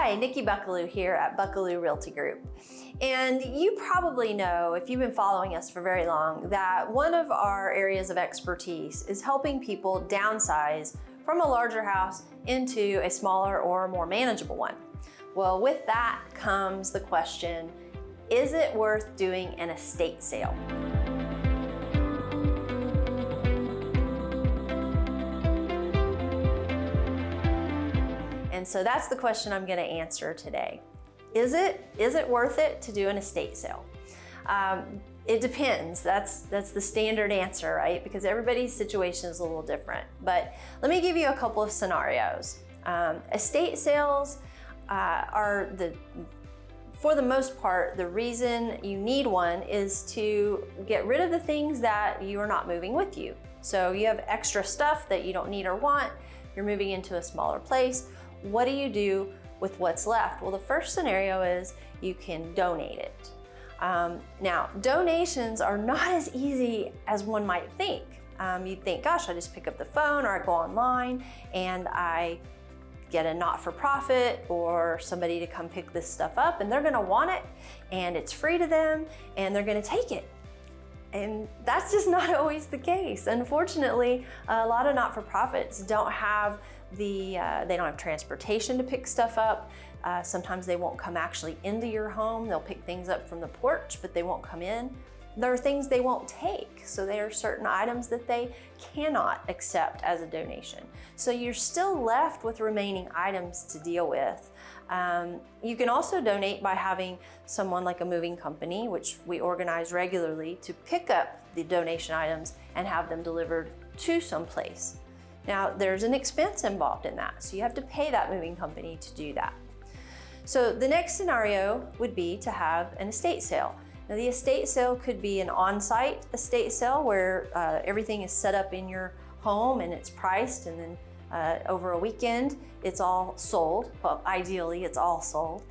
Hi, Nikki Buckelew here at Buckelew Realty Group. And you probably know, if you've been following us for very long, that one of our areas of expertise is helping people downsize from a larger house into a smaller or more manageable one. Well, with that comes the question, is it worth doing an estate sale? And so that's the question I'm going to answer today. Is it worth it to do an estate sale? It depends. That's the standard answer, right? Because everybody's situation is a little different. But let me give you a couple of scenarios. Estate sales are for the most part, the reason you need one is to get rid of the things that you are not moving with you. So you have extra stuff that you don't need or want, you're moving into a smaller place. What do you do with what's left? Well, the first scenario is you can donate it. Now, donations are not as easy as one might think. You'd think, gosh, I just pick up the phone or I go online and I get a not-for-profit or somebody to come pick this stuff up and they're gonna want it and it's free to them and they're gonna take it. And that's just not always the case. Unfortunately, a lot of not-for-profits don't have they don't have transportation to pick stuff up. Sometimes they won't come actually into your home. They'll pick things up from the porch, but they won't come in. There are things they won't take. So there are certain items that they cannot accept as a donation. So you're still left with remaining items to deal with. You can also donate by having someone like a moving company, which we organize regularly, to pick up the donation items and have them delivered to someplace. Now, there's an expense involved in that, so you have to pay that moving company to do that. So the next scenario would be to have an estate sale. Now, the estate sale could be an on-site estate sale where everything is set up in your home and it's priced, and then over a weekend, it's all sold. Well, ideally, it's all sold.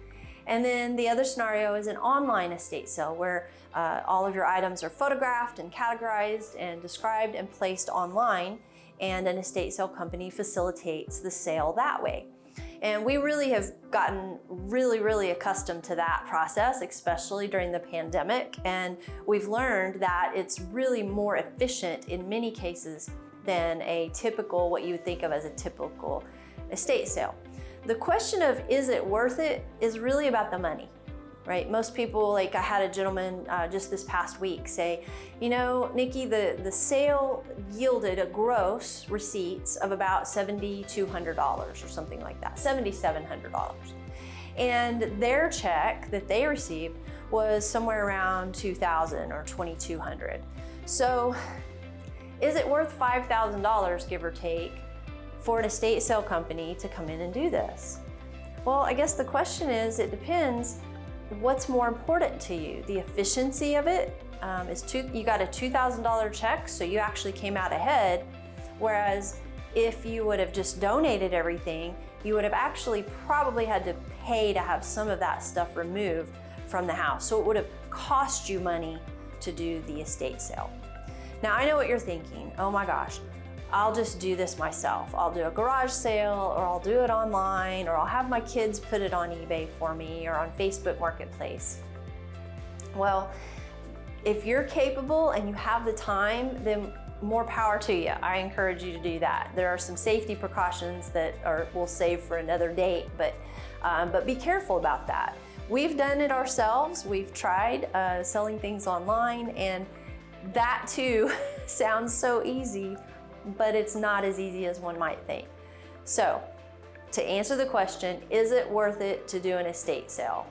And then the other scenario is an online estate sale where all of your items are photographed and categorized and described and placed online, and an estate sale company facilitates the sale that way. And we really have gotten really accustomed to that process, especially during the pandemic. And we've learned that it's really more efficient in many cases than a typical, what you would think of as a typical estate sale. The question of is it worth it is really about the money, right? Most people, like I had a gentleman just this past week say, you know, Nikki, the sale yielded a gross receipts of about $7,200 or something like that, $7,700. And their check that they received was somewhere around $2,000 or $2,200. So is it worth $5,000, give or take, for an estate sale company to come in and do this? Well, I guess the question is, it depends. What's more important to you? The efficiency of it you got a $2,000 check, so you actually came out ahead. Whereas if you would have just donated everything, you would have actually probably had to pay to have some of that stuff removed from the house. So it would have cost you money to do the estate sale. Now, I know what you're thinking. Oh my gosh, I'll just do this myself. I'll do a garage sale, or I'll do it online, or I'll have my kids put it on eBay for me or on Facebook Marketplace. Well, if you're capable and you have the time, then more power to you. I encourage you to do that. There are some safety precautions that we'll save for another date, but be careful about that. We've done it ourselves. We've tried selling things online, and that too sounds so easy, but it's not as easy as one might think. So to answer the question, is it worth it to do an estate sale?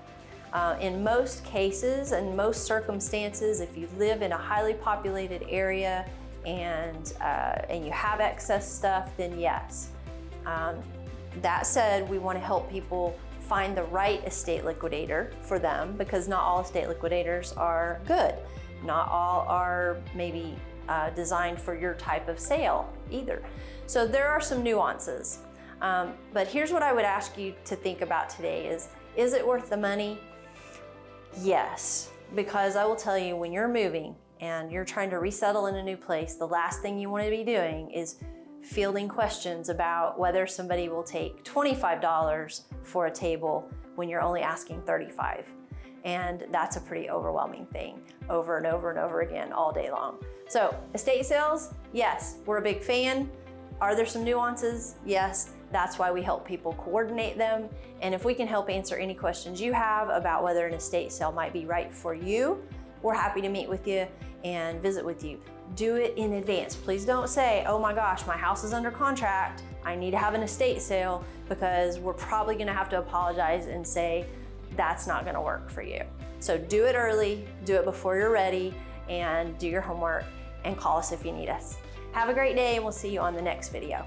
In most cases and most circumstances, if you live in a highly populated area and you have excess stuff, then yes. That said, we want to help people find the right estate liquidator for them, because not all estate liquidators are good. Not all are maybe designed for your type of sale either. So there are some nuances. But here's what I would ask you to think about today is it worth the money? Yes, because I will tell you, when you're moving and you're trying to resettle in a new place, the last thing you want to be doing is fielding questions about whether somebody will take $25 for a table when you're only asking $35. And that's a pretty overwhelming thing over and over and over again all day long. So estate sales, yes, we're a big fan. Are there some nuances? Yes, that's why we help people coordinate them. And if we can help answer any questions you have about whether an estate sale might be right for you, we're happy to meet with you and visit with you. Do it in advance. Please don't say, oh my gosh, my house is under contract, I need to have an estate sale, because we're probably gonna have to apologize and say, that's not gonna work for you. So do it early, do it before you're ready, and do your homework, and call us if you need us. Have a great day, and we'll see you on the next video.